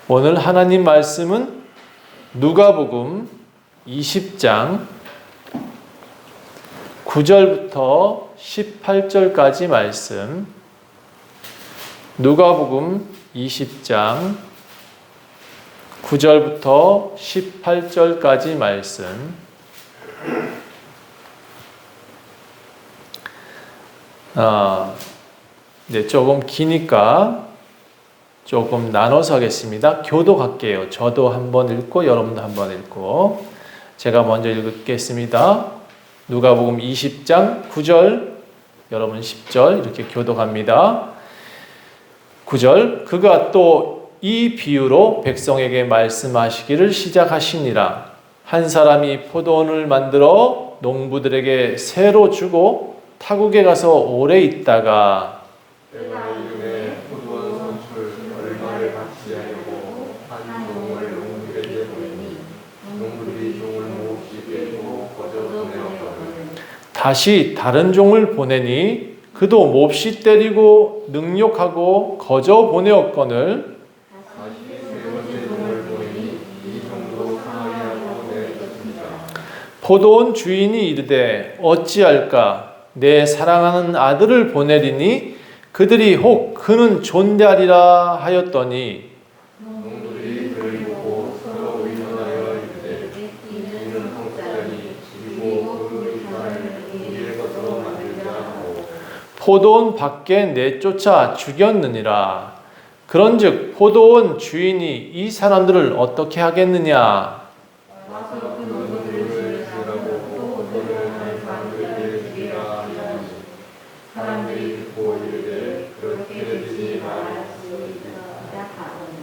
오늘 하나님 말씀은 누가복음 20장 9절부터 18절까지 말씀. 누가복음 20장 9절부터 18절까지 말씀. 조금 기니까 조금 나눠서 하겠습니다. 교독할게요. 저도 한번 읽고 여러분도 한번 읽고. 제가 먼저 읽겠습니다. 누가복음 20장 9절, 여러분 10절 이렇게 교독합니다. 9절, 그가 또 이 비유로 백성에게 말씀하시기를 시작하시니라. 한 사람이 포도원을 만들어 농부들에게 새로 주고 타국에 가서 오래 있다가 때가 이름에 포도원 선출 얼마를 받지 하려고 한 종을 농부들에게 보내니 농부들이 종을 몹시 때리고 거저 보내었거늘. 다시 다른 종을 보내니 그도 몹시 때리고 능욕하고 거저 보내었거늘. 다시 세 번째 종을 보내니 이 종도 상하게 하고 내쫓습니다. 포도원 주인이 이르되 어찌할까? 내 사랑하는 아들을 보내리니 그들이 혹 그는 존대하리라 하였더니 농부들이 그를 보고 서로 의논하여 이르되 이는 혹자니 그리고 그 이만을 우리의 것으로 만들자 하고 포도원 밖에 내쫓아 죽였느니라. 그런즉 포도원 주인이 이 사람들을 어떻게 하겠느냐? 와서 그 농부들을 죽이라고 포도를 한 사람들에게 죽이라 하니 사람들이 듣고 이르되 그렇게 되지 말았으리이다 하거늘.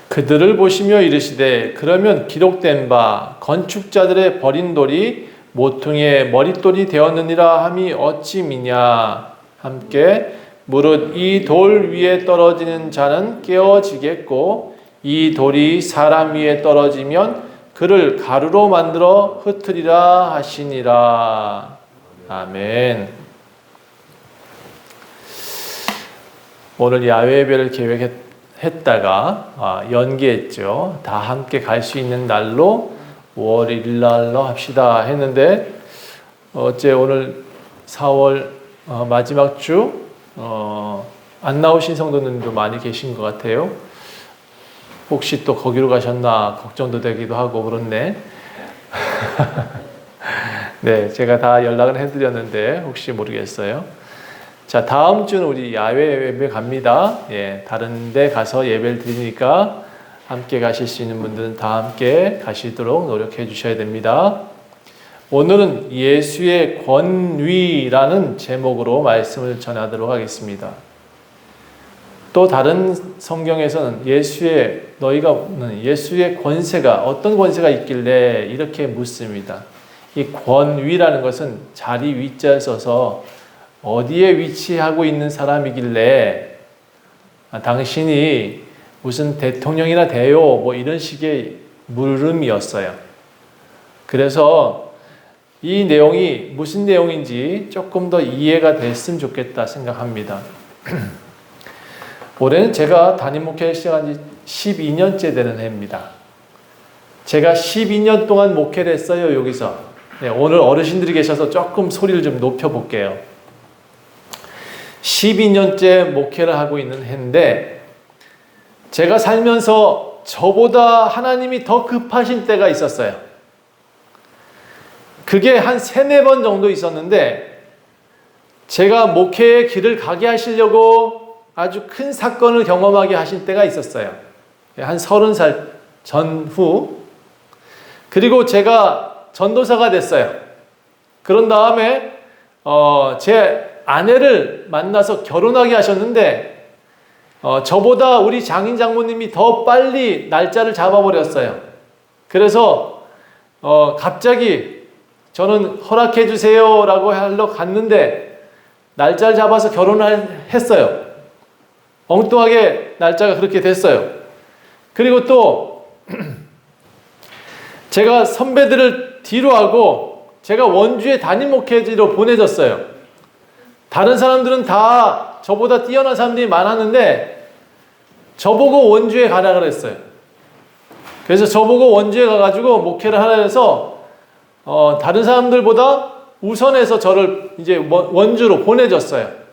그들을 보시며 이르시되 그러면 기록된 바 건축자들의 버린 돌이 모퉁이의 머릿돌이 되었느니라 함이 어찌 미냐. 함께 무릇 이 돌 위에 떨어지는 자는 깨어지겠고 이 돌이 사람 위에 떨어지면 그를 가루로 만들어 흩으리라 하시니라. 아멘. 오늘 야외 예배를 계획했다가 연기했죠. 다 함께 갈 수 있는 날로 5월 1일 날로 합시다 했는데 어째 오늘 4월 마지막 주 안 나오신 성도님도 많이 계신 것 같아요. 혹시 또 거기로 가셨나 걱정도 되기도 하고 그렇네. 네, 제가 다 연락을 해드렸는데 혹시 모르겠어요. 자, 다음 주는 우리 야외 예배 갑니다. 예, 다른 데 가서 예배를 드리니까 함께 가실 수 있는 분들은 다 함께 가시도록 노력해 주셔야 됩니다. 오늘은 예수의 권위라는 제목으로 말씀을 전하도록 하겠습니다. 또 다른 성경에서는 예수의 권세가 어떤 권세가 있길래 이렇게 묻습니다. 이 권위라는 것은 자리 위자에 써서 어디에 위치하고 있는 사람이길래 당신이 무슨 대통령이나 돼요? 뭐 이런 식의 물음이었어요. 그래서 이 내용이 무슨 내용인지 조금 더 이해가 됐으면 좋겠다 생각합니다. 올해는 제가 담임 목회를 시작한 지 12년째 되는 해입니다. 제가 12년 동안 목회를 했어요, 여기서. 네, 오늘 어르신들이 계셔서 조금 소리를 좀 높여볼게요. 12년째 목회를 하고 있는 해인데 제가 살면서 저보다 하나님이 더 급하신 때가 있었어요. 그게 한 3-4번 정도 있었는데 제가 목회의 길을 가게 하시려고 아주 큰 사건을 경험하게 하신 때가 있었어요. 한 30살 전후. 그리고 제가 전도사가 됐어요. 그런 다음에 제 아내를 만나서 결혼하게 하셨는데 저보다 우리 장인 장모님이 더 빨리 날짜를 잡아버렸어요. 그래서 갑자기 저는 허락해 주세요 라고 하러 갔는데 날짜를 잡아서 결혼을 했어요. 엉뚱하게 날짜가 그렇게 됐어요. 그리고 또 제가 선배들을 뒤로 하고 제가 원주에 담임 목회지로 보내졌어요. 다른 사람들은 다 저보다 뛰어난 사람들이 많았는데 저보고 원주에 가라 그랬어요. 그래서 저보고 원주에 가가지고 목회를 하라 해서 다른 사람들보다 우선해서 저를 이제 원주로 보내줬어요.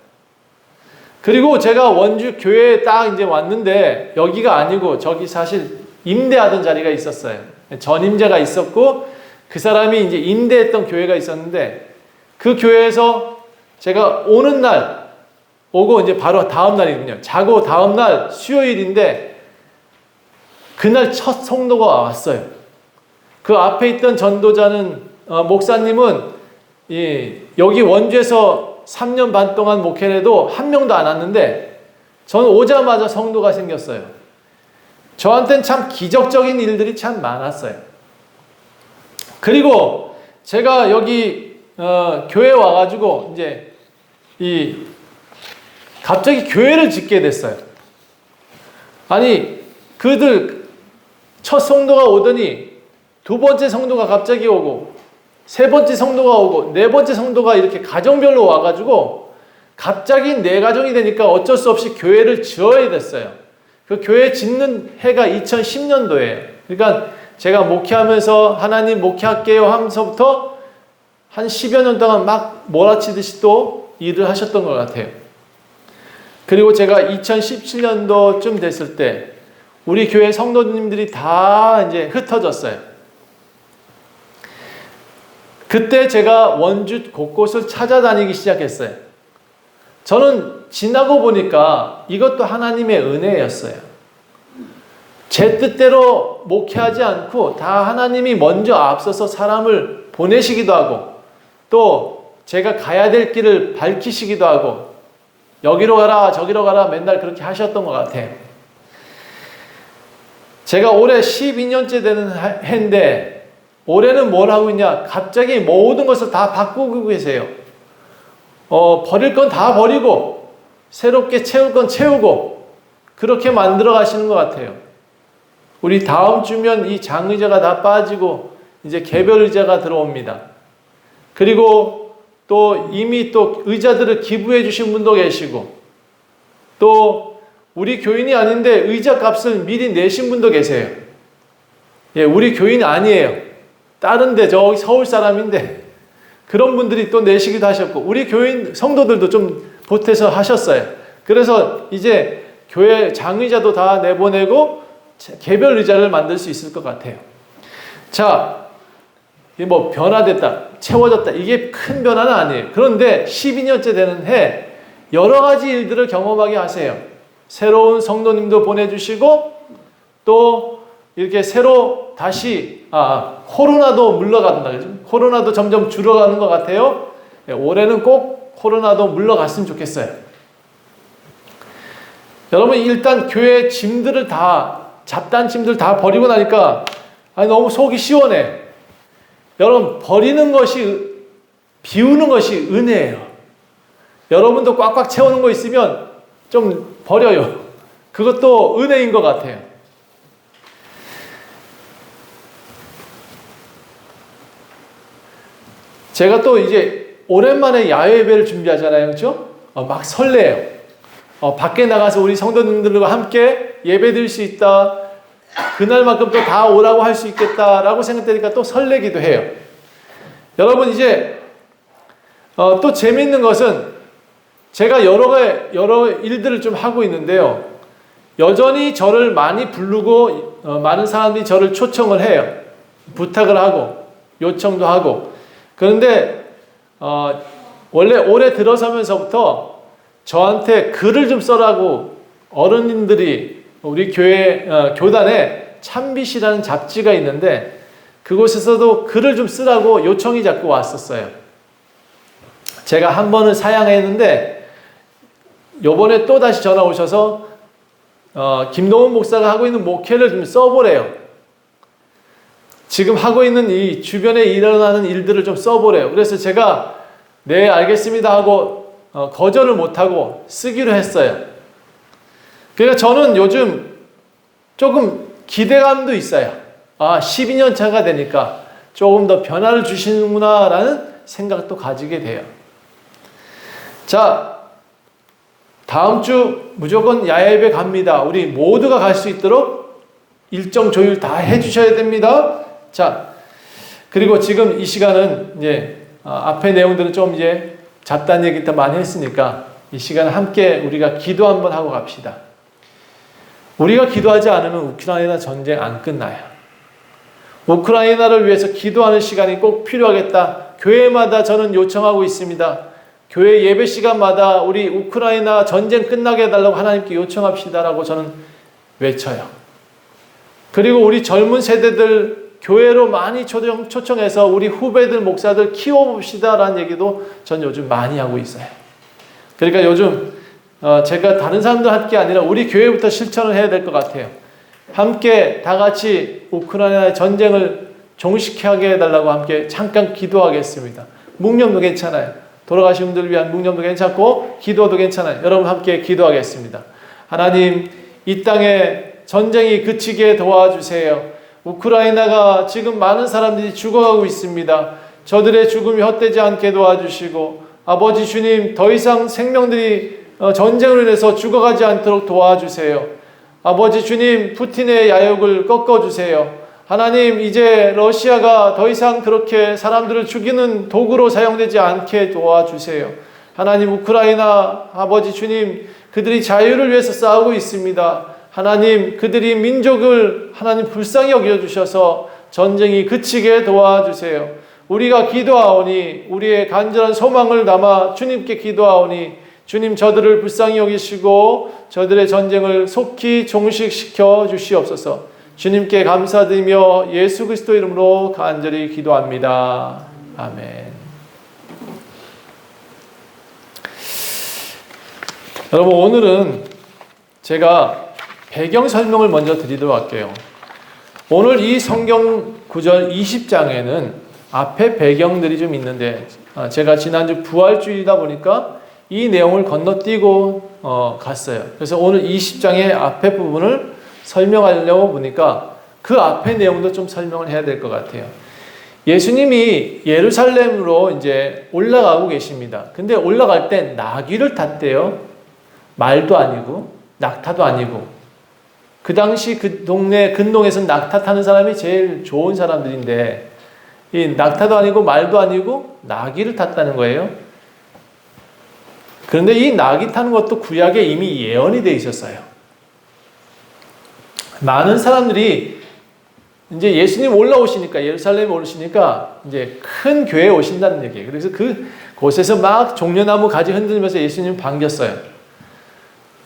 그리고 제가 원주 교회에 딱 이제 왔는데 여기가 아니고 저기 사실 임대하던 자리가 있었어요. 전임자가 있었고 그 사람이 이제 임대했던 교회가 있었는데 그 교회에서 제가 오는 날 오고 이제 바로 다음 날이거든요. 자고 다음 날 수요일인데 그날 첫 성도가 왔어요. 그 앞에 있던 전도자는 목사님은 여기 원주에서 3년 반 동안 목회를 해도 한 명도 안 왔는데 저는 오자마자 성도가 생겼어요. 저한테는 참 기적적인 일들이 참 많았어요. 그리고 제가 여기 교회에 와가지고 이제 갑자기 교회를 짓게 됐어요. 아니 그들 첫 성도가 오더니 두 번째 성도가 갑자기 오고 세 번째 성도가 오고 네 번째 성도가 이렇게 가정별로 와가지고 갑자기 네 가정이 되니까 어쩔 수 없이 교회를 지어야 됐어요. 그 교회 짓는 해가 2010년도예요. 그러니까 제가 목회하면서 하나님 목회할게요 하면서부터 한 10여 년 동안 막 몰아치듯이 또 일을 하셨던 것 같아요. 그리고 제가 2017년도쯤 됐을 때 우리 교회 성도님들이 다 이제 흩어졌어요. 그때 제가 원주 곳곳을 찾아다니기 시작했어요. 저는 지나고 보니까 이것도 하나님의 은혜였어요. 제 뜻대로 목회하지 않고 다 하나님이 먼저 앞서서 사람을 보내시기도 하고 또 제가 가야 될 길을 밝히시기도 하고 여기로 가라 저기로 가라 맨날 그렇게 하셨던 것 같아요. 제가 올해 12년째 되는 해인데 올해는 뭘 하고 있냐? 갑자기 모든 것을 다 바꾸고 계세요. 버릴 건 다 버리고 새롭게 채울 건 채우고 그렇게 만들어 가시는 것 같아요. 우리 다음 주면 이 장의자가 다 빠지고 이제 개별 의자가 들어옵니다. 그리고 또 이미 또 의자들을 기부해 주신 분도 계시고 또 우리 교인이 아닌데 의자 값을 미리 내신 분도 계세요. 예, 우리 교인 아니에요. 다른데 저기 서울 사람인데 그런 분들이 또 내시기도 하셨고 우리 교인 성도들도 좀 보태서 하셨어요. 그래서 이제 교회 장의자도 다 내보내고 개별 의자를 만들 수 있을 것 같아요. 자, 뭐 변화됐다, 채워졌다 이게 큰 변화는 아니에요. 그런데 12년째 되는 해 여러 가지 일들을 경험하게 하세요. 새로운 성도님도 보내주시고 또 이렇게 새로 다시 코로나도 물러간다. 코로나도 점점 줄어가는 것 같아요. 올해는 꼭 코로나도 물러갔으면 좋겠어요. 여러분 일단 교회 짐들을 다 잡다한 짐들 다 버리고 나니까 너무 속이 시원해. 여러분 버리는 것이 비우는 것이 은혜예요. 여러분도 꽉꽉 채우는 거 있으면 좀 버려요. 그것도 은혜인 것 같아요. 제가 또 이제 오랜만에 야외 예배를 준비하잖아요. 그렇죠? 막 설레요. 밖에 나가서 우리 성도님들과 함께 예배 드릴 수 있다. 그날만큼 또 다 오라고 할 수 있겠다라고 생각되니까 또 설레기도 해요. 여러분 이제 또 재미있는 것은 제가 여러 일들을 좀 하고 있는데요. 여전히 저를 많이 부르고 많은 사람들이 저를 초청을 해요. 부탁을 하고 요청도 하고. 그런데 원래 올해 들어서면서부터 저한테 글을 좀 써라고 어른님들이 우리 교회 교단에 참빛이라는 잡지가 있는데 그곳에서도 글을 좀 쓰라고 요청이 자꾸 왔었어요. 제가 한 번은 사양했는데 요번에 또 다시 전화 오셔서 김동훈 목사가 하고 있는 목회를 좀 써보래요. 지금 하고 있는 이 주변에 일어나는 일들을 좀 써보래요. 그래서 제가 네 알겠습니다 하고 거절을 못하고 쓰기로 했어요. 그러니까 저는 요즘 조금 기대감도 있어요. 12년 차가 되니까 조금 더 변화를 주시는구나 라는 생각도 가지게 돼요. 자, 다음 주 무조건 야외예배 갑니다. 우리 모두가 갈 수 있도록 일정 조율 다 해주셔야 됩니다. 자, 그리고 지금 이 시간은 이제 앞에 내용들은 좀 이제 잡다한 얘기 더 많이 했으니까 이 시간에 함께 우리가 기도 한번 하고 갑시다. 우리가 기도하지 않으면 우크라이나 전쟁 안 끝나요. 우크라이나를 위해서 기도하는 시간이 꼭 필요하겠다. 교회마다 저는 요청하고 있습니다. 교회 예배 시간마다 우리 우크라이나 전쟁 끝나게 해달라고 하나님께 요청합시다라고 저는 외쳐요. 그리고 우리 젊은 세대들 교회로 많이 초청해서 우리 후배들 목사들 키워봅시다라는 얘기도 전 요즘 많이 하고 있어요. 그러니까 요즘 제가 다른 사람들 할 게 아니라 우리 교회부터 실천을 해야 될 것 같아요. 함께 다 같이 우크라이나의 전쟁을 종식하게 해달라고 함께 잠깐 기도하겠습니다. 묵념도 괜찮아요. 돌아가신 분들을 위한 묵념도 괜찮고 기도도 괜찮아요. 여러분 함께 기도하겠습니다. 하나님, 이 땅에 전쟁이 그치게 도와주세요. 우크라이나가 지금 많은 사람들이 죽어가고 있습니다. 저들의 죽음이 헛되지 않게 도와주시고 아버지 주님, 더 이상 생명들이 전쟁으로 인해서 죽어가지 않도록 도와주세요. 아버지 주님, 푸틴의 야욕을 꺾어주세요. 하나님, 이제 러시아가 더 이상 그렇게 사람들을 죽이는 도구로 사용되지 않게 도와주세요. 하나님, 우크라이나 아버지 주님, 그들이 자유를 위해서 싸우고 있습니다. 하나님, 그들이 민족을 하나님 불쌍히 여겨주셔서 전쟁이 그치게 도와주세요. 우리가 기도하오니 우리의 간절한 소망을 담아 주님께 기도하오니 주님, 저들을 불쌍히 여기시고 저들의 전쟁을 속히 종식시켜 주시옵소서. 주님께 감사드리며 예수 그리스도 이름으로 간절히 기도합니다. 아멘. 여러분, 오늘은 제가 배경 설명을 먼저 드리도록 할게요. 오늘 이 성경 구절 20장에는 앞에 배경들이 좀 있는데 제가 지난주 부활주의다 보니까 이 내용을 건너뛰고 갔어요. 그래서 오늘 20장의 앞에 부분을 설명하려고 보니까 그 앞에 내용도 좀 설명을 해야 될 것 같아요. 예수님이 예루살렘으로 이제 올라가고 계십니다. 근데 올라갈 때 나귀를 탔대요. 말도 아니고 낙타도 아니고. 그 당시 그 동네 근동에서 낙타 타는 사람이 제일 좋은 사람들인데 이 낙타도 아니고 말도 아니고 나귀를 탔다는 거예요. 그런데 이 나귀 타는 것도 구약에 이미 예언이 되어 있었어요. 많은 사람들이 이제 예수님 올라오시니까, 예루살렘에 오시니까 이제 큰 교회에 오신다는 얘기예요. 그래서 그 곳에서 막 종려나무 가지 흔들면서 예수님 반겼어요.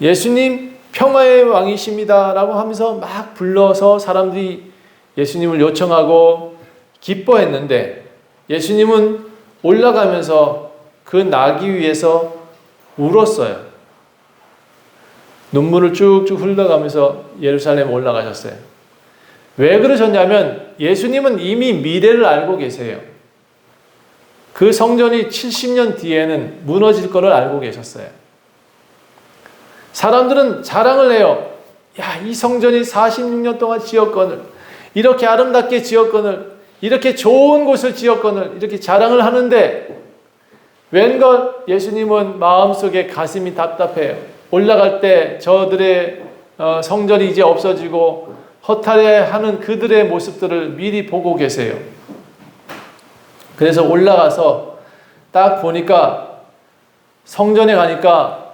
예수님 평화의 왕이십니다 라고 하면서 막 불러서 사람들이 예수님을 요청하고 기뻐했는데 예수님은 올라가면서 그 나귀 위에서 울었어요. 눈물을 쭉쭉 흘러가면서 예루살렘에 올라가셨어요. 왜 그러셨냐면 예수님은 이미 미래를 알고 계세요. 그 성전이 70년 뒤에는 무너질 것을 알고 계셨어요. 사람들은 자랑을 해요. 야, 이 성전이 46년 동안 지었거늘, 이렇게 아름답게 지었거늘, 이렇게 좋은 곳을 지었거늘 이렇게 자랑을 하는데 웬걸 예수님은 마음속에 가슴이 답답해요. 올라갈 때 저들의 성전이 이제 없어지고 허탈해하는 그들의 모습들을 미리 보고 계세요. 그래서 올라가서 딱 보니까 성전에 가니까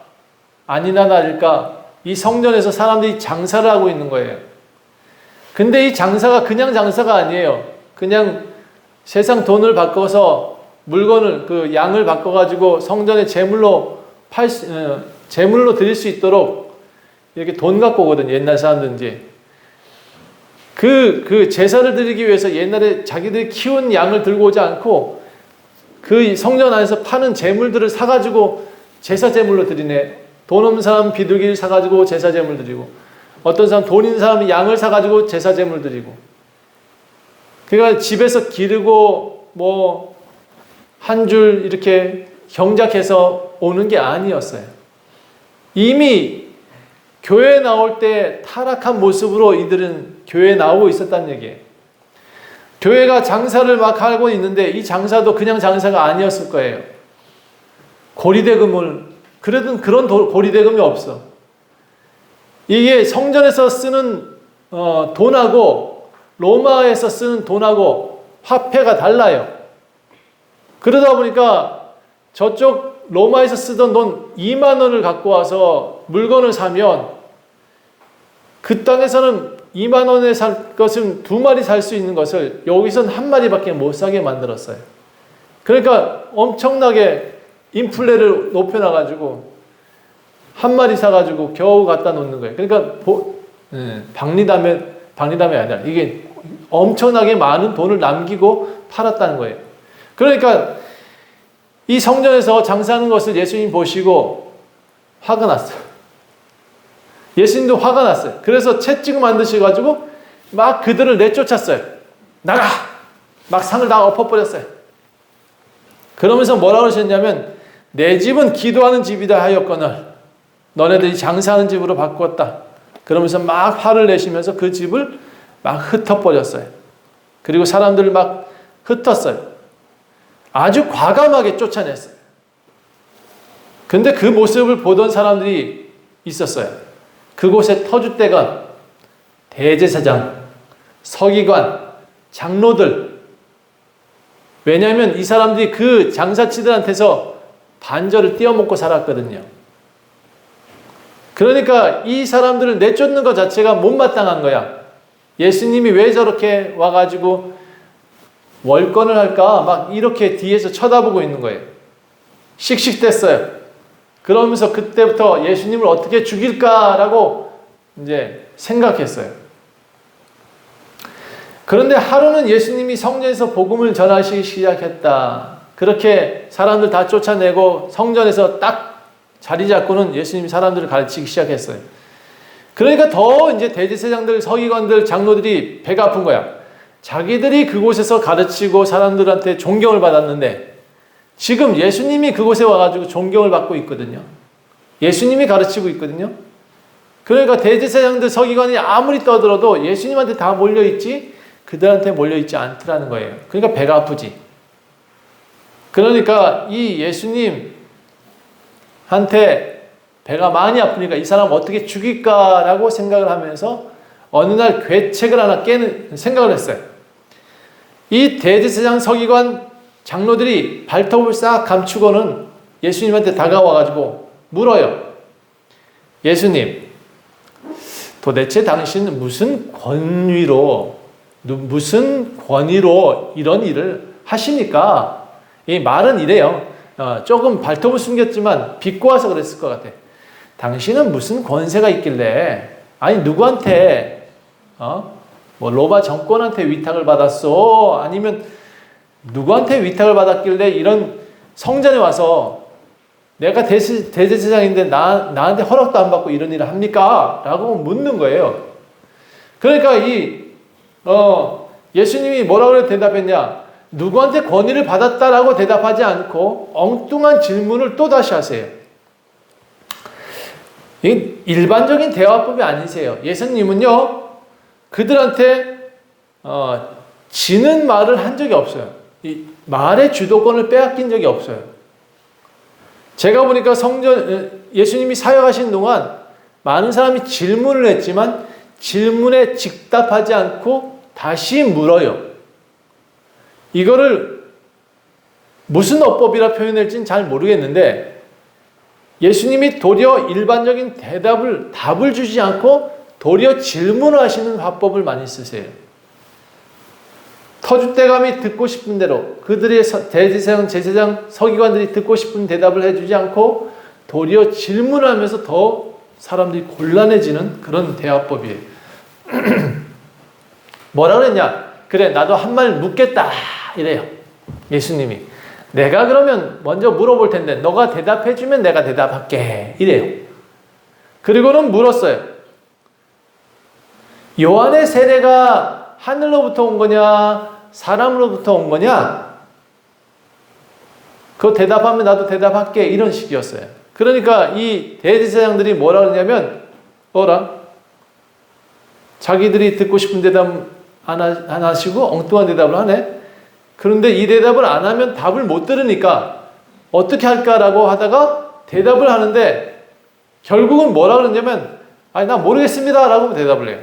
아니나 다를까 이 성전에서 사람들이 장사를 하고 있는 거예요. 근데 이 장사가 그냥 장사가 아니에요. 그냥 세상 돈을 바꿔서 물건을 그 양을 바꿔가지고 성전에 제물로 제물로 드릴 수 있도록 이렇게 돈 갖고 오거든요. 옛날 사람들은 이제 그 제사를 드리기 위해서 옛날에 자기들이 키운 양을 들고 오지 않고 그 성전 안에서 파는 제물들을 사가지고 제사 제물로 드리네. 돈 없는 사람은 비둘기를 사가지고 제사 제물 드리고 어떤 사람 돈 있는 사람은 양을 사가지고 제사 제물 드리고 그러니까 집에서 기르고 뭐 한 줄 이렇게 경작해서 오는 게 아니었어요. 이미 교회에 나올 때 타락한 모습으로 이들은 교회에 나오고 있었다는 얘기예요. 교회가 장사를 막 하고 있는데 이 장사도 그냥 장사가 아니었을 거예요. 고리대금을 그래도 그런 고리대금이 없어. 이게 성전에서 쓰는 돈하고 로마에서 쓰는 돈하고 화폐가 달라요. 그러다 보니까 저쪽 로마에서 쓰던 돈 2만 원을 갖고 와서 물건을 사면 그 땅에서는 2만 원에 살 것은 2마리 살 수 있는 것을 여기서는 1마리밖에 못 사게 만들었어요. 그러니까 엄청나게 인플레를 높여놔가지고 1마리 사가지고 겨우 갖다 놓는 거예요. 그러니까 박리담이 아니라 이게 엄청나게 많은 돈을 남기고 팔았다는 거예요. 그러니까 이 성전에서 장사하는 것을 예수님 보시고 화가 났어요. 예수님도 화가 났어요. 그래서 채찍을 만드셔가지고 막 그들을 내쫓았어요. 나가! 막 상을 다 엎어버렸어요. 그러면서 뭐라고 하셨냐면 내 집은 기도하는 집이다 하였거늘 너네들이 장사하는 집으로 바꿨다. 그러면서 막 화를 내시면서 그 집을 막 흩어버렸어요. 그리고 사람들을 막 흩었어요. 아주 과감하게 쫓아냈어요. 근데 그 모습을 보던 사람들이 있었어요. 그곳에 터줏대감, 대제사장, 서기관, 장로들. 왜냐하면 이 사람들이 그 장사치들한테서 반절을 떼어먹고 살았거든요. 그러니까 이 사람들을 내쫓는 것 자체가 못마땅한 거야. 예수님이 왜 저렇게 와가지고 월권을 할까? 막 이렇게 뒤에서 쳐다보고 있는 거예요. 씩씩댔어요. 그러면서 그때부터 예수님을 어떻게 죽일까라고 이제 생각했어요. 그런데 하루는 예수님이 성전에서 복음을 전하시기 시작했다. 그렇게 사람들 다 쫓아내고 성전에서 딱 자리 잡고는 예수님이 사람들을 가르치기 시작했어요. 그러니까 더 이제 대제사장들, 서기관들, 장로들이 배가 아픈 거야. 자기들이 그곳에서 가르치고 사람들한테 존경을 받았는데 지금 예수님이 그곳에 와가지고 존경을 받고 있거든요. 예수님이 가르치고 있거든요. 그러니까 대제사장들, 서기관이 아무리 떠들어도 예수님한테 다 몰려있지 그들한테 몰려있지 않더라는 거예요. 그러니까 배가 아프지. 그러니까 이 예수님한테 배가 많이 아프니까 이 사람 어떻게 죽일까라고 생각을 하면서 어느 날 괴책을 하나 깨는 생각을 했어요. 이 대제사장, 서기관, 장로들이 발톱을 싹 감추고는 예수님한테 다가와가지고 물어요. 예수님, 도대체 당신은 무슨 권위로 이런 일을 하십니까? 이 말은 이래요. 조금 발톱을 숨겼지만 빚고 와서 그랬을 것 같아. 당신은 무슨 권세가 있길래 아니 누구한테 뭐 로마 정권한테 위탁을 받았어? 아니면 누구한테 위탁을 받았길래 이런 성전에 와서 내가 대제사장인데 나한테 허락도 안 받고 이런 일을 합니까? 라고 묻는 거예요. 그러니까 예수님이 뭐라고 대답했냐? 누구한테 권위를 받았다라고 대답하지 않고 엉뚱한 질문을 또 다시 하세요. 이 일반적인 대화법이 아니세요. 예수님은요, 그들한테 지는 말을 한 적이 없어요. 이 말의 주도권을 빼앗긴 적이 없어요. 제가 보니까 예수님이 사역하신 동안 많은 사람이 질문을 했지만 질문에 즉답하지 않고 다시 물어요. 이거를 무슨 어법이라 표현할지는 잘 모르겠는데 예수님이 도리어 일반적인 답을 주지 않고 도리어 질문을 하시는 화법을 많이 쓰세요. 터줏대감이 듣고 싶은 대로 그들의 대제사장, 제사장, 서기관들이 듣고 싶은 대답을 해주지 않고 도리어 질문을 하면서 더 사람들이 곤란해지는 그런 대화법이에요. 뭐라 그랬냐? 그래, 나도 한 말 묻겠다 이래요. 예수님이. 내가 그러면 먼저 물어볼 텐데 너가 대답해주면 내가 대답할게 이래요. 그리고는 물었어요. 요한의 세례가 하늘로부터 온 거냐 사람으로부터 온 거냐? 그거 대답하면 나도 대답할게 이런 식이었어요. 그러니까 이 대제사장들이 뭐라 그러냐면 자기들이 듣고 싶은 대답 안 하시고 엉뚱한 대답을 하네. 그런데 이 대답을 안 하면 답을 못 들으니까 어떻게 할까라고 하다가 대답을 하는데 결국은 뭐라 그러냐면 아니 나 모르겠습니다 라고 대답을 해요.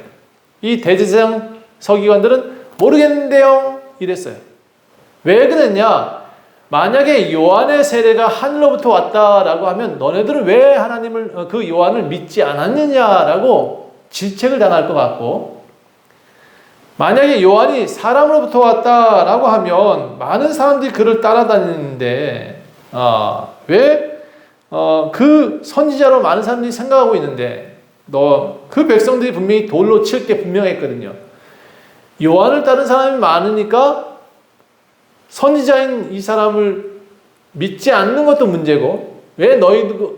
이 대제사장 서기관들은 모르겠는데요 이랬어요. 왜 그랬냐? 만약에 요한의 세례가 하늘로부터 왔다라고 하면 너네들은 왜 하나님을 그 요한을 믿지 않았느냐라고 질책을 당할 것 같고, 만약에 요한이 사람으로부터 왔다라고 하면 많은 사람들이 그를 따라다니는데 왜 그 선지자로 많은 사람들이 생각하고 있는데 그 백성들이 분명히 돌로 칠 게 분명했거든요. 요한을 따른 사람이 많으니까 선지자인 이 사람을 믿지 않는 것도 문제고, 왜 너희도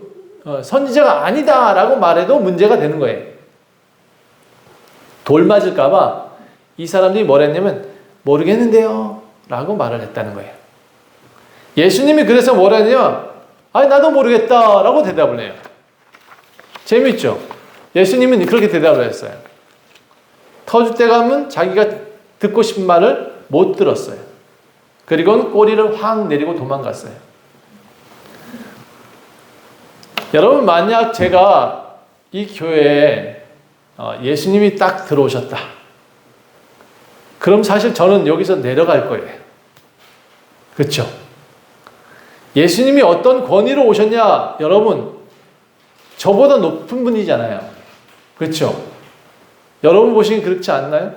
선지자가 아니다라고 말해도 문제가 되는 거예요. 돌 맞을까봐 이 사람들이 뭘 했냐면 모르겠는데요 라고 말을 했다는 거예요. 예수님이 그래서 뭐라 했냐면 아니 나도 모르겠다 라고 대답을 해요. 재밌죠? 예수님은 그렇게 대답을 했어요. 터줏대감은 자기가 듣고 싶은 말을 못 들었어요. 그리고는 꼬리를 확 내리고 도망갔어요. 여러분, 만약 제가 이 교회에 예수님이 딱 들어오셨다. 그럼 사실 저는 여기서 내려갈 거예요. 그렇죠? 예수님이 어떤 권위로 오셨냐? 여러분, 저보다 높은 분이잖아요. 그렇죠? 여러분 보시기 그렇지 않나요?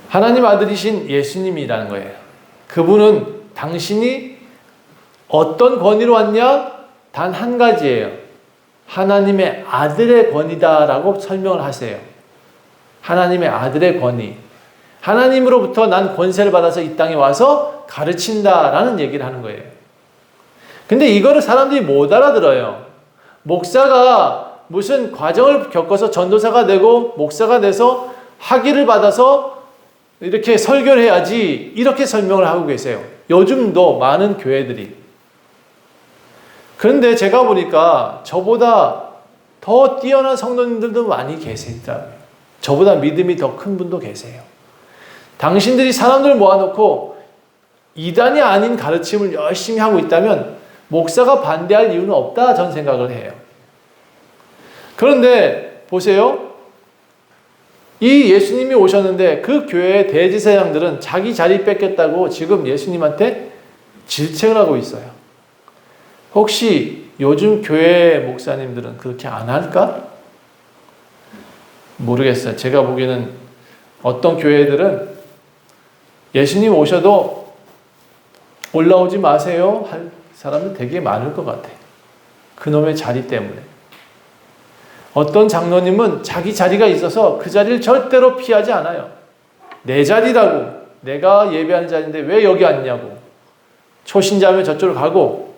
하나님 아들이신 예수님이라는 거예요. 그분은 당신이 어떤 권위로 왔냐? 단 한 가지예요. 하나님의 아들의 권위다라고 설명을 하세요. 하나님의 아들의 권위. 하나님으로부터 난 권세를 받아서 이 땅에 와서 가르친다라는 얘기를 하는 거예요. 근데 이거를 사람들이 못 알아들어요. 목사가 무슨 과정을 겪어서 전도사가 되고 목사가 돼서 학위를 받아서 이렇게 설교를 해야지 이렇게 설명을 하고 계세요. 요즘도 많은 교회들이. 그런데 제가 보니까 저보다 더 뛰어난 성도님들도 많이 계시더라고요. 저보다 믿음이 더 큰 분도 계세요. 당신들이 사람들 모아놓고 이단이 아닌 가르침을 열심히 하고 있다면 목사가 반대할 이유는 없다 전 생각을 해요. 그런데 보세요. 이 예수님이 오셨는데 그 교회의 대제사장들은 자기 자리 뺏겼다고 지금 예수님한테 질책을 하고 있어요. 혹시 요즘 교회 목사님들은 그렇게 안 할까? 모르겠어요. 제가 보기에는 어떤 교회들은 예수님 오셔도 올라오지 마세요 할 사람은 되게 많을 것 같아요. 그놈의 자리 때문에. 어떤 장로님은 자기 자리가 있어서 그 자리를 절대로 피하지 않아요. 내 자리라고. 내가 예배하는 자리인데 왜 여기 앉냐고. 초신자면 저쪽으로 가고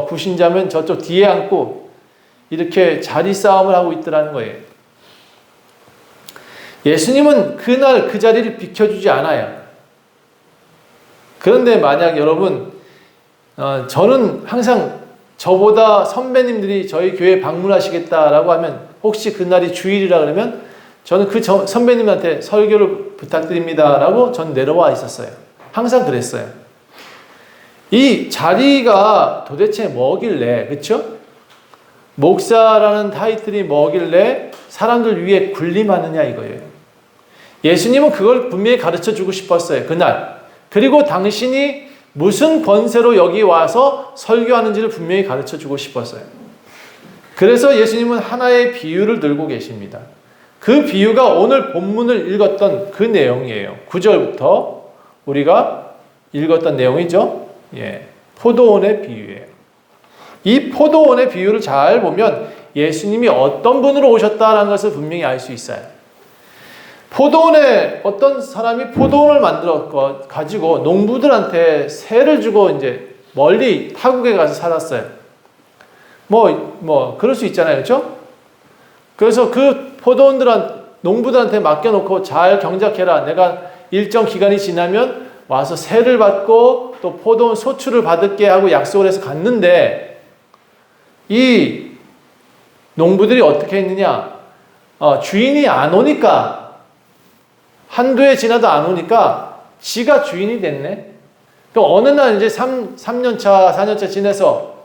구신자면 저쪽 뒤에 앉고 이렇게 자리 싸움을 하고 있더라는 거예요. 예수님은 그날 그 자리를 비켜주지 않아요. 그런데 만약 여러분, 저는 항상 저보다 선배님들이 저희 교회에 방문하시겠다라고 하면 혹시 그날이 주일이라 그러면 저는 그 선배님한테 설교를 부탁드립니다라고 전 내려와 있었어요. 항상 그랬어요. 이 자리가 도대체 뭐길래, 그렇죠? 목사라는 타이틀이 뭐길래 사람들 위에 군림하느냐 이거예요. 예수님은 그걸 분명히 가르쳐 주고 싶었어요. 그날. 그리고 당신이 무슨 권세로 여기 와서 설교하는지를 분명히 가르쳐 주고 싶었어요. 그래서 예수님은 하나의 비유를 들고 계십니다. 그 비유가 오늘 본문을 읽었던 그 내용이에요. 9절부터 우리가 읽었던 내용이죠. 포도원의 비유예요. 이 포도원의 비유를 잘 보면 예수님이 어떤 분으로 오셨다는 것을 분명히 알 수 있어요. 포도원에 어떤 사람이 포도원을 만들어 가지고 농부들한테 세를 주고 이제 멀리 타국에 가서 살았어요. 그럴 수 있잖아요. 그렇죠? 그래서 그 농부들한테 맡겨놓고 잘 경작해라. 내가 일정 기간이 지나면 와서 세를 받고 또 포도원 소출을 받을게 하고 약속을 해서 갔는데 이 농부들이 어떻게 했느냐? 주인이 안 오니까 한두 해 지나도 안 오니까 지가 주인이 됐네. 또 어느 날 이제 3년차, 4년차 지내서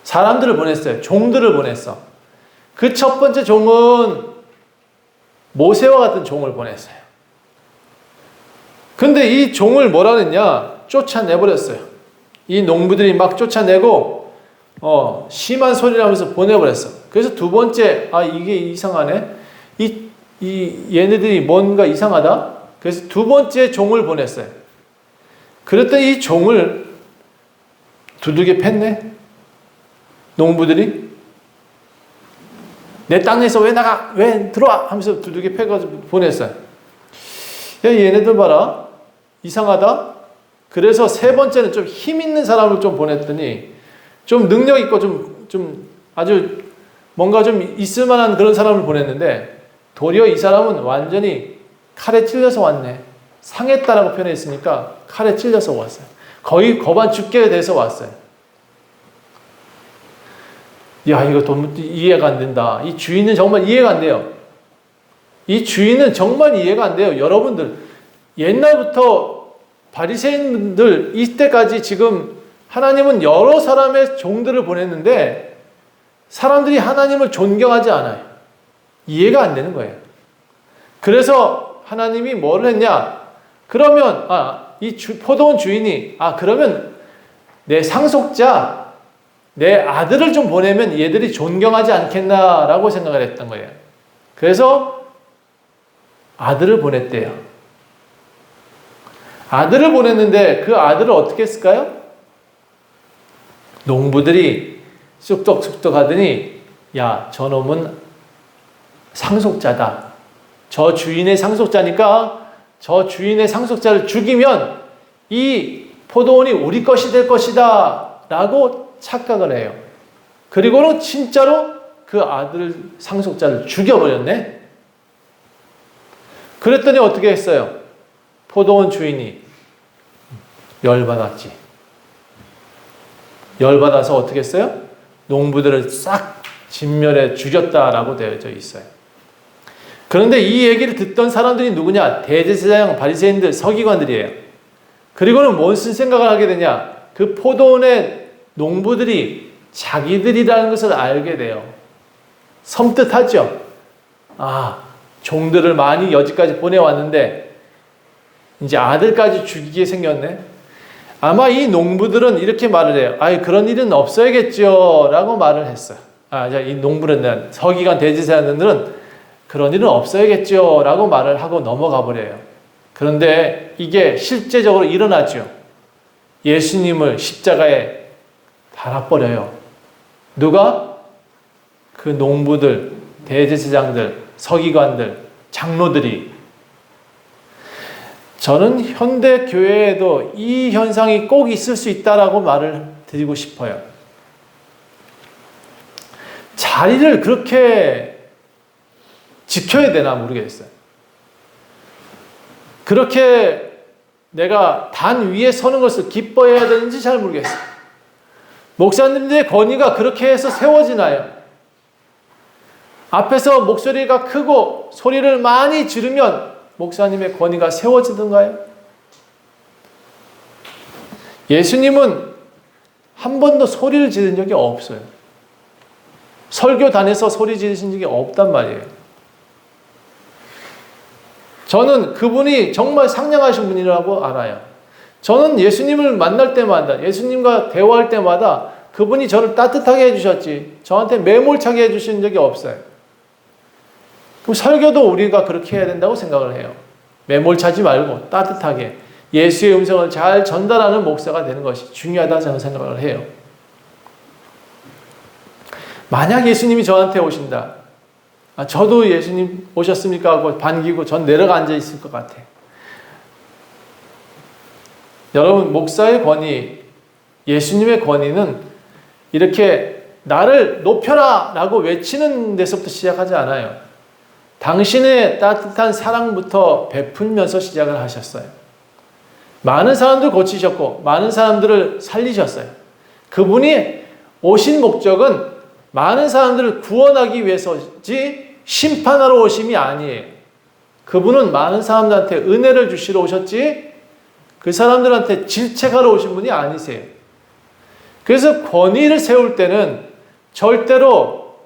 사람들을 보냈어요. 종들을 보냈어. 그 첫 번째 종은 모세와 같은 종을 보냈어요. 근데 이 종을 뭐라 그랬냐? 쫓아내버렸어요. 이 농부들이 막 쫓아내고, 심한 소리를 하면서 보내버렸어. 그래서 두 번째, 이게 이상하네? 얘네들이 뭔가 이상하다? 그래서 두 번째 종을 보냈어요. 그랬더니 이 종을 두들겨 팼네? 농부들이? 내 땅에서 왜 나가? 왜 들어와? 하면서 두들겨 패가지고 보냈어요. 야, 얘네들 봐라. 이상하다? 그래서 세 번째는 좀 힘 있는 사람을 좀 보냈더니 좀 능력 있고 좀 아주 뭔가 좀 있을 만한 그런 사람을 보냈는데 도리어 이 사람은 완전히 칼에 찔려서 왔네. 상했다라고 표현했으니까 칼에 찔려서 왔어요. 거의 거반 죽게 돼서 왔어요. 야, 이거 너무 이해가 안 된다. 이 주인은 정말 이해가 안 돼요. 이 주인은 정말 이해가 안 돼요. 여러분들, 옛날부터 바리새인들 이때까지 지금 하나님은 여러 사람의 종들을 보냈는데 사람들이 하나님을 존경하지 않아요. 이해가 안 되는 거예요. 그래서 하나님이 뭐를 했냐? 그러면 포도원 주인이 그러면 내 상속자, 내 아들을 좀 보내면 얘들이 존경하지 않겠나라고 생각을 했던 거예요. 그래서 아들을 보냈대요. 아들을 보냈는데 그 아들을 어떻게 했을까요? 농부들이 쑥덕쑥덕 하더니 야, 저놈은 상속자다. 저 주인의 상속자니까 저 주인의 상속자를 죽이면 이 포도원이 우리 것이 될 것이다 라고 착각을 해요. 그리고는 진짜로 그 아들 상속자를 죽여버렸네. 그랬더니 어떻게 했어요? 포도원 주인이 열받았지. 열받아서 어떻게 했어요? 농부들을 싹 진멸해 죽였다라고 되어져 있어요. 그런데 이 얘기를 듣던 사람들이 누구냐? 대제사장, 바리새인들, 서기관들이에요. 그리고는 무슨 생각을 하게 되냐? 그 포도원의 농부들이 자기들이라는 것을 알게 돼요. 섬뜩하죠? 종들을 많이 여지까지 보내왔는데 이제 아들까지 죽이게 생겼네. 아마 이 농부들은 이렇게 말을 해요. 그런 일은 없어야겠죠 라고 말을 했어요. 이 농부는, 서기관 대제사장들은 그런 일은 없어야겠죠 라고 말을 하고 넘어가 버려요. 그런데 이게 실제적으로 일어나죠. 예수님을 십자가에 달아버려요. 누가? 그 농부들, 대제사장들, 서기관들, 장로들이. 저는 현대 교회에도 이 현상이 꼭 있을 수 있다라고 말을 드리고 싶어요. 자리를 그렇게 지켜야 되나 모르겠어요. 그렇게 내가 단 위에 서는 것을 기뻐해야 되는지 잘 모르겠어요. 목사님들의 권위가 그렇게 해서 세워지나요? 앞에서 목소리가 크고 소리를 많이 지르면 목사님의 권위가 세워지던가요? 예수님은 한 번도 소리를 지른 적이 없어요. 설교단에서 소리 지르신 적이 없단 말이에요. 저는 그분이 정말 상냥하신 분이라고 알아요. 저는 예수님을 만날 때마다, 예수님과 대화할 때마다 그분이 저를 따뜻하게 해주셨지 저한테 매몰차게 해주신 적이 없어요. 그럼 설교도 우리가 그렇게 해야 된다고 생각을 해요. 매몰차지 말고 따뜻하게 예수의 음성을 잘 전달하는 목사가 되는 것이 중요하다 저는 생각을 해요. 만약 예수님이 저한테 오신다. 저도 예수님 오셨습니까? 하고 반기고 전 내려가 앉아 있을 것 같아. 여러분, 목사의 권위, 예수님의 권위는 이렇게 나를 높여라 라고 외치는 데서부터 시작하지 않아요. 당신의 따뜻한 사랑부터 베풀면서 시작을 하셨어요. 많은 사람들 고치셨고 많은 사람들을 살리셨어요. 그분이 오신 목적은 많은 사람들을 구원하기 위해서지 심판하러 오심이 아니에요. 그분은 많은 사람들한테 은혜를 주시러 오셨지 그 사람들한테 질책하러 오신 분이 아니세요. 그래서 권위를 세울 때는 절대로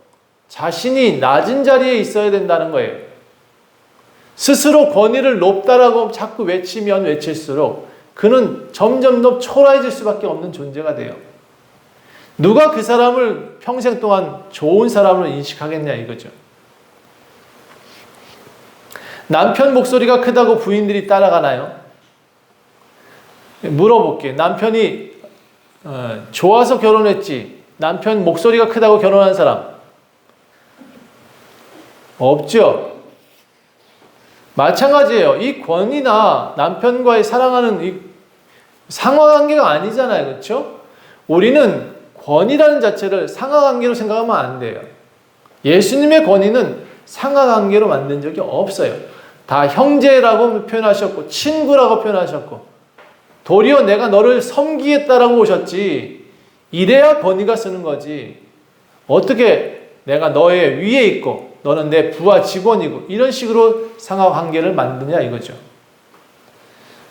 자신이 낮은 자리에 있어야 된다는 거예요. 스스로 권위를 높다라고 자꾸 외치면 외칠수록 그는 점점 더 초라해질 수밖에 없는 존재가 돼요. 누가 그 사람을 평생 동안 좋은 사람으로 인식하겠냐 이거죠. 남편 목소리가 크다고 부인들이 따라가나요? 물어볼게요. 남편이 좋아서 결혼했지 남편 목소리가 크다고 결혼한 사람 없죠? 마찬가지예요. 이 권위나 남편과의 사랑하는 이 상하관계가 아니잖아요. 그렇죠? 우리는 권위라는 자체를 상하관계로 생각하면 안 돼요. 예수님의 권위는 상하관계로 만든 적이 없어요. 다 형제라고 표현하셨고 친구라고 표현하셨고 도리어 내가 너를 섬기겠다라고 오셨지 이래야 권위가 쓰는 거지 어떻게 내가 너의 위에 있고 너는 내 부하 직원이고 이런 식으로 상하관계를 만드냐 이거죠.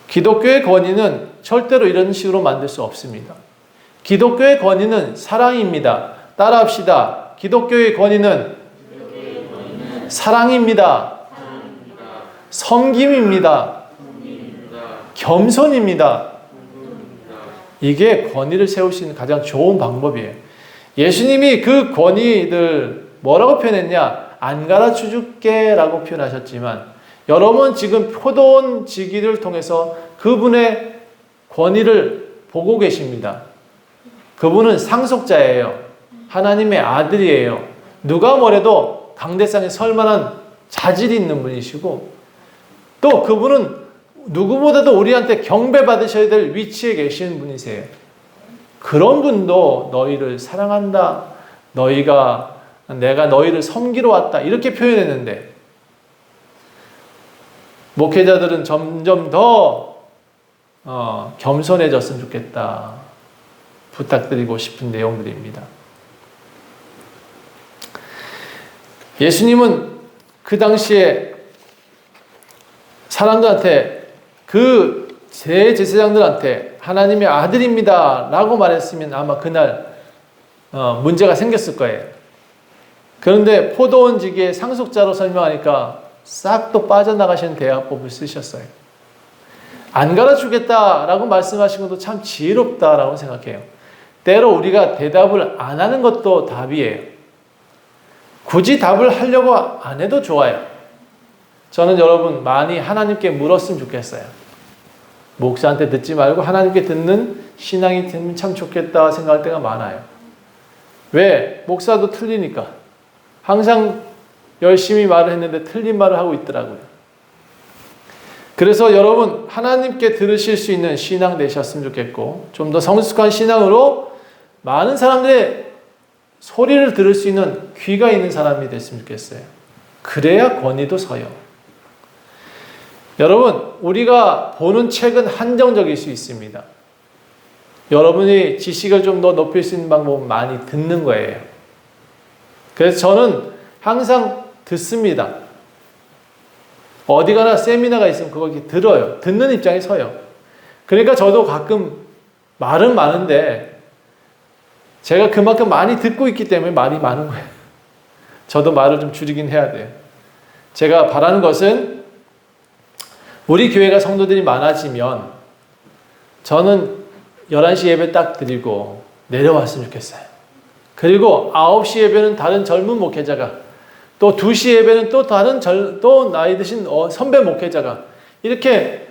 기독교의 권위는 절대로 이런 식으로 만들 수 없습니다. 기독교의 권위는 사랑입니다. 따라합시다. 기독교의 권위는 사랑입니다. 섬김입니다. 겸손입니다. 이게 권위를 세울 수 있는 가장 좋은 방법이에요. 예수님이 그 권위들 뭐라고 표현했냐? 안 가르쳐 줄게 라고 표현하셨지만 여러분 지금 포도원 지기를 통해서 그분의 권위를 보고 계십니다. 그분은 상속자예요. 하나님의 아들이에요. 누가 뭐래도 강대상에 설 만한 자질이 있는 분이시고 또 그분은 누구보다도 우리한테 경배받으셔야 될 위치에 계시는 분이세요. 그런 분도 너희를 사랑한다. 내가 너희를 섬기러 왔다. 이렇게 표현했는데 목회자들은 점점 더 겸손해졌으면 좋겠다. 부탁드리고 싶은 내용들입니다. 예수님은 그 당시에 사람들한테 그 대제사장들한테 하나님의 아들입니다 라고 말했으면 아마 그날 문제가 생겼을 거예요. 그런데 포도원 지기의 상속자로 설명하니까 싹 또 빠져나가시는 대화법을 쓰셨어요. 안 가르치겠다라고 말씀하신 것도 참 지혜롭다라고 생각해요. 때로 우리가 대답을 안 하는 것도 답이에요. 굳이 답을 하려고 안 해도 좋아요. 저는 여러분 많이 하나님께 물었으면 좋겠어요. 목사한테 듣지 말고 하나님께 듣는 신앙이 되면 참 좋겠다 생각할 때가 많아요. 왜? 목사도 틀리니까. 항상 열심히 말을 했는데 틀린 말을 하고 있더라고요. 그래서 여러분 하나님께 들으실 수 있는 신앙 되셨으면 좋겠고 좀 더 성숙한 신앙으로 많은 사람들의 소리를 들을 수 있는 귀가 있는 사람이 됐으면 좋겠어요. 그래야 권위도 서요. 여러분 우리가 보는 책은 한정적일 수 있습니다. 여러분이 지식을 좀 더 높일 수 있는 방법은 많이 듣는 거예요. 그래서 저는 항상 듣습니다. 어디 가나 세미나가 있으면 그거 이렇게 들어요. 듣는 입장에 서요. 그러니까 저도 가끔 말은 많은데 제가 그만큼 많이 듣고 있기 때문에 말이 많은 거예요. 저도 말을 좀 줄이긴 해야 돼요. 제가 바라는 것은 우리 교회가 성도들이 많아지면 저는 11시 예배 딱 드리고 내려왔으면 좋겠어요. 그리고 9시 예배는 다른 젊은 목회자가 또 2시 예배는 또 다른 또 나이 드신 선배 목회자가 이렇게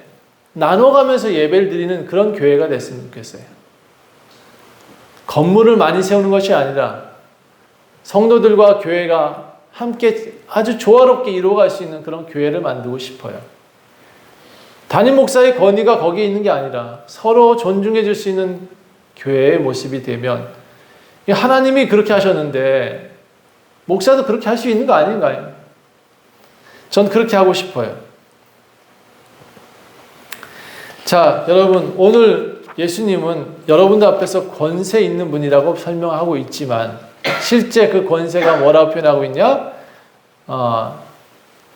나눠가면서 예배를 드리는 그런 교회가 됐으면 좋겠어요. 건물을 많이 세우는 것이 아니라 성도들과 교회가 함께 아주 조화롭게 이루어갈 수 있는 그런 교회를 만들고 싶어요. 담임 목사의 권위가 거기에 있는 게 아니라 서로 존중해 줄 수 있는 교회의 모습이 되면 하나님이 그렇게 하셨는데 목사도 그렇게 할 수 있는 거 아닌가요? 전 그렇게 하고 싶어요. 자, 여러분 오늘 예수님은 여러분들 앞에서 권세 있는 분이라고 설명하고 있지만 실제 그 권세가 뭐라고 표현하고 있냐?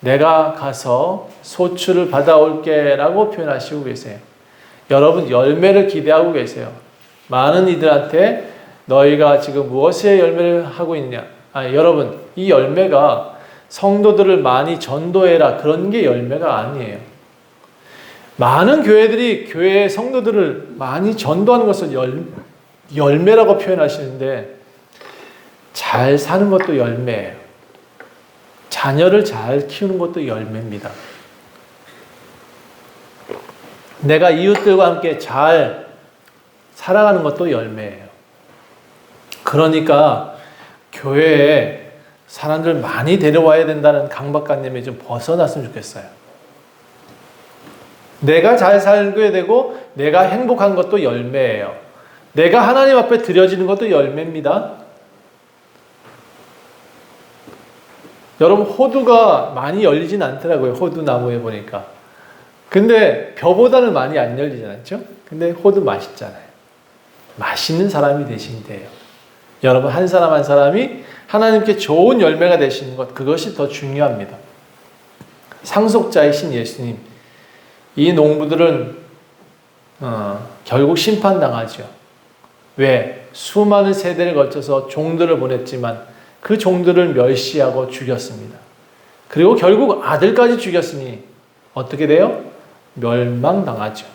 내가 가서 소출을 받아올게 라고 표현하시고 계세요. 여러분 열매를 기대하고 계세요. 많은 이들한테 너희가 지금 무엇의 열매를 하고 있냐? 여러분 이 열매가 성도들을 많이 전도해라 그런 게 열매가 아니에요. 많은 교회들이 교회의 성도들을 많이 전도하는 것을 열매라고 표현하시는데 잘 사는 것도 열매예요. 자녀를 잘 키우는 것도 열매입니다. 내가 이웃들과 함께 잘 살아가는 것도 열매예요. 그러니까 교회에 사람들 많이 데려와야 된다는 강박관념에 좀 벗어났으면 좋겠어요. 내가 잘 살게 되고 내가 행복한 것도 열매예요. 내가 하나님 앞에 드려지는 것도 열매입니다. 여러분 호두가 많이 열리진 않더라고요. 호두 나무에 보니까. 근데 벼보다는 많이 안 열리지 않죠? 근데 호두 맛있잖아요. 맛있는 사람이 되시면 돼요. 여러분 한 사람 한 사람이 하나님께 좋은 열매가 되시는 것, 그것이 더 중요합니다. 상속자이신 예수님, 이 농부들은 결국 심판당하죠. 왜? 수많은 세대를 거쳐서 종들을 보냈지만 그 종들을 멸시하고 죽였습니다. 그리고 결국 아들까지 죽였으니 어떻게 돼요? 멸망당하죠.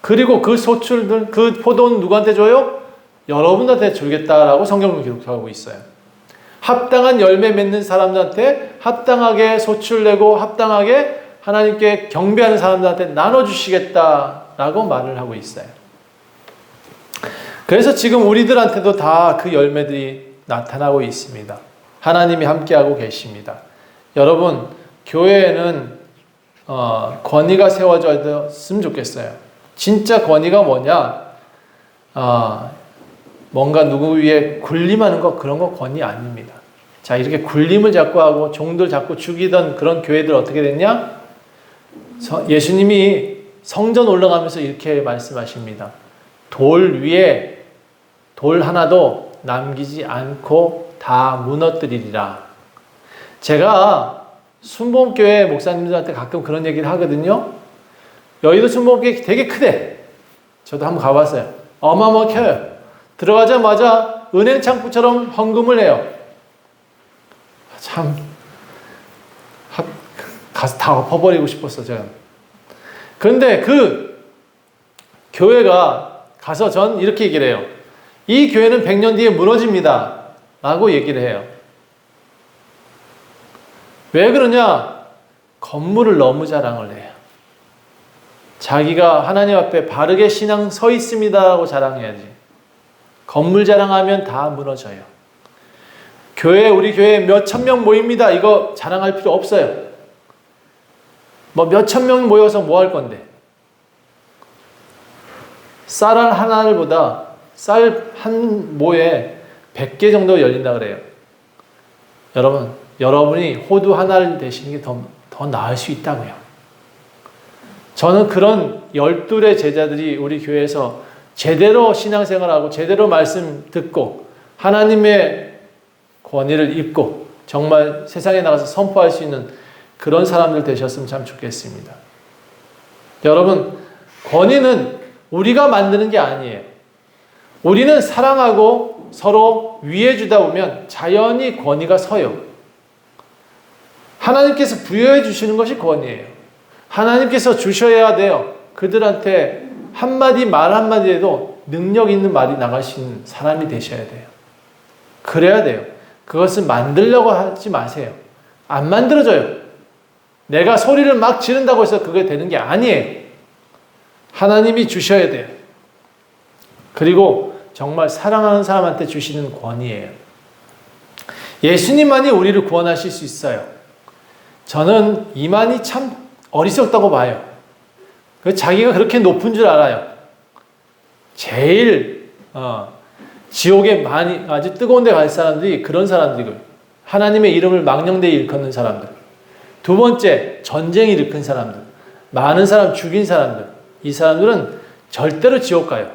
그리고 그 소출들, 그 포도는 누구한테 줘요? 여러분한테 주겠다라고 성경은 기록하고 있어요. 합당한 열매 맺는 사람들한테 합당하게 소출내고 합당하게 하나님께 경배하는 사람들한테 나눠주시겠다라고 말을 하고 있어요. 그래서 지금 우리들한테도 다 그 열매들이 나타나고 있습니다. 하나님이 함께하고 계십니다. 여러분, 교회에는 권위가 세워졌으면 좋겠어요. 진짜 권위가 뭐냐? 뭔가 누구 위에 군림하는 거, 그런 거 권위 아닙니다. 자, 이렇게 군림을 자꾸 하고 종들 자꾸 죽이던 그런 교회들 어떻게 됐냐? 예수님이 성전 올라가면서 이렇게 말씀하십니다. 돌 위에 돌 하나도 남기지 않고 다 무너뜨리리라. 제가 순복음교회 목사님들한테 가끔 그런 얘기를 하거든요. 여의도 순복음교회 되게 크대. 저도 한번 가봤어요. 어마어마하게 커요. 들어가자마자 은행 창구처럼 헌금을 해요. 참 가서 다 엎어버리고 싶었어 제가. 그런데 그 교회가 가서 전 이렇게 얘기를 해요. 이 교회는 100년 뒤에 무너집니다 라고 얘기를 해요. 왜 그러냐? 건물을 너무 자랑을 해요. 자기가 하나님 앞에 바르게 신앙 서 있습니다라고 자랑해야지. 건물 자랑하면 다 무너져요. 우리 교회 몇천 명 모입니다. 이거 자랑할 필요 없어요. 뭐 몇천 명 모여서 뭐 할 건데? 쌀 하나보다 쌀 한 모에 100개 정도 열린다 그래요. 여러분이 호두 하나를 되시는 게 더 나을 수 있다고요. 저는 그런 12의 제자들이 우리 교회에서 제대로 신앙생활하고 제대로 말씀 듣고 하나님의 권위를 입고 정말 세상에 나가서 선포할 수 있는 그런 사람들 되셨으면 참 좋겠습니다. 여러분, 권위는 우리가 만드는 게 아니에요. 우리는 사랑하고 서로 위해 주다 보면 자연히 권위가 서요. 하나님께서 부여해 주시는 것이 권위예요. 하나님께서 주셔야 돼요. 그들한테 한마디 말 한마디에도 능력 있는 말이 나갈 수 있는 사람이 되셔야 돼요. 그래야 돼요. 그것을 만들려고 하지 마세요. 안 만들어져요. 내가 소리를 막 지른다고 해서 그게 되는 게 아니에요. 하나님이 주셔야 돼요. 그리고 정말 사랑하는 사람한테 주시는 권위예요. 예수님만이 우리를 구원하실 수 있어요. 저는 이만이 참 어리석다고 봐요. 자기가 그렇게 높은 줄 알아요. 제일 지옥에 아주 뜨거운 데 갈 사람들이 그런 사람들이고요. 하나님의 이름을 망령되이 일컫는 사람들. 두 번째, 전쟁 일으킨 사람들. 많은 사람 죽인 사람들. 이 사람들은 절대로 지옥 가요.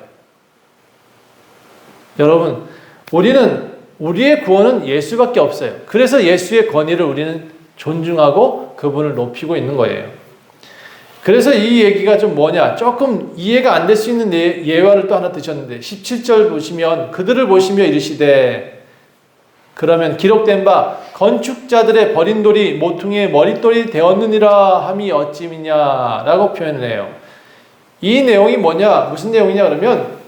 여러분, 우리의 구원은 예수밖에 없어요. 그래서 예수의 권위를 우리는 존중하고 그분을 높이고 있는 거예요. 그래서 이 얘기가 좀 뭐냐, 조금 이해가 안 될 수 있는 예화를 또 하나 드셨는데 17절 보시면 그들을 보시며 이르시되 그러면 기록된 바 건축자들의 버린 돌이 모퉁이의 머릿돌이 되었느니라 함이 어찌미냐라고 표현을 해요. 이 내용이 뭐냐, 무슨 내용이냐 그러면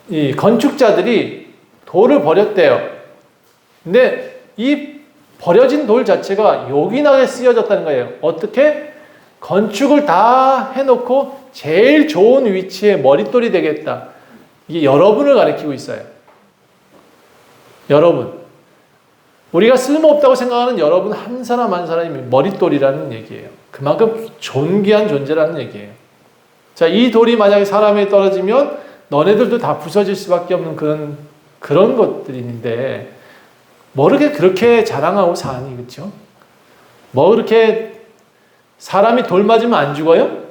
이 건축자들이 돌을 버렸대요. 근데 이 버려진 돌 자체가 요긴하게 쓰여졌다는 거예요. 어떻게? 건축을 다 해놓고 제일 좋은 위치에 머릿돌이 되겠다. 이게 여러분을 가리키고 있어요. 여러분. 우리가 쓸모없다고 생각하는 여러분 한 사람 한 사람이 머릿돌이라는 얘기예요. 그만큼 존귀한 존재라는 얘기예요. 자, 이 돌이 만약에 사람에 떨어지면 너네들도 다 부서질 수밖에 없는 그런 것들인데 모르게 그렇게 자랑하고 사니, 그렇죠? 뭐 그렇게 사람이 돌 맞으면 안 죽어요?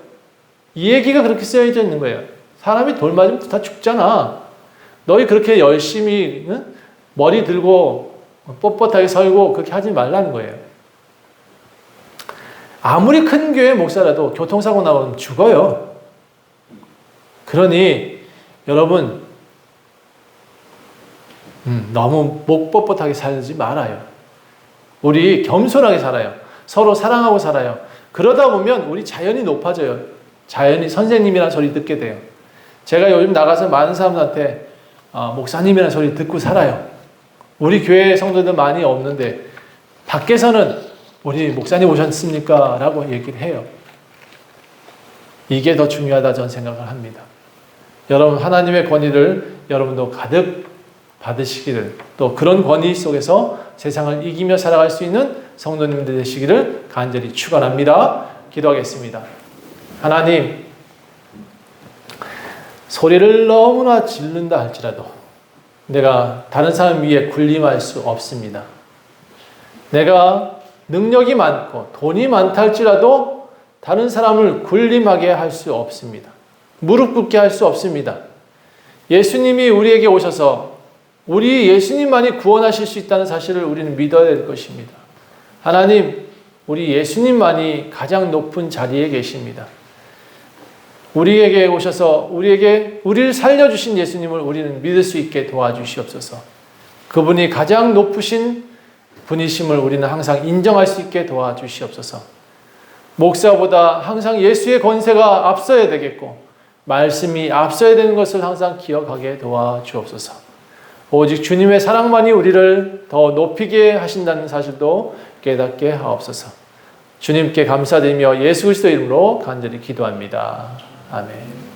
이 얘기가 그렇게 쓰여져 있는 거예요. 사람이 돌 맞으면 다 죽잖아. 너희 그렇게 열심히 머리 들고 뻣뻣하게 설고 그렇게 하지 말라는 거예요. 아무리 큰 교회 목사라도 교통사고 나면 죽어요. 그러니 여러분 너무 목 뻣뻣하게 살지 말아요. 우리 겸손하게 살아요. 서로 사랑하고 살아요. 그러다 보면 우리 자연이 높아져요. 자연이 선생님이라는 소리 듣게 돼요. 제가 요즘 나가서 많은 사람들한테 목사님이라는 소리 듣고 살아요. 우리 교회 성도들 많이 없는데 밖에서는 우리 목사님 오셨습니까? 라고 얘기를 해요. 이게 더 중요하다 저는 생각을 합니다. 여러분 하나님의 권위를 여러분도 가득 받으시기를, 또 그런 권위 속에서 세상을 이기며 살아갈 수 있는 성도님들 되시기를 간절히 축원합니다. 기도하겠습니다. 하나님, 소리를 너무나 지른다 할지라도 내가 다른 사람 위에 군림할 수 없습니다. 내가 능력이 많고 돈이 많다 할지라도 다른 사람을 군림하게 할 수 없습니다. 무릎 꿇게 할 수 없습니다. 예수님이 우리에게 오셔서 우리 예수님만이 구원하실 수 있다는 사실을 우리는 믿어야 될 것입니다. 하나님, 우리 예수님만이 가장 높은 자리에 계십니다. 우리에게 오셔서 우리를 살려주신 예수님을 우리는 믿을 수 있게 도와주시옵소서. 그분이 가장 높으신 분이심을 우리는 항상 인정할 수 있게 도와주시옵소서. 목사보다 항상 예수의 권세가 앞서야 되겠고 말씀이 앞서야 되는 것을 항상 기억하게 도와주옵소서. 오직 주님의 사랑만이 우리를 더 높이게 하신다는 사실도 깨닫게 하옵소서. 주님께 감사드리며 예수 그리스도 이름으로 간절히 기도합니다. 아멘.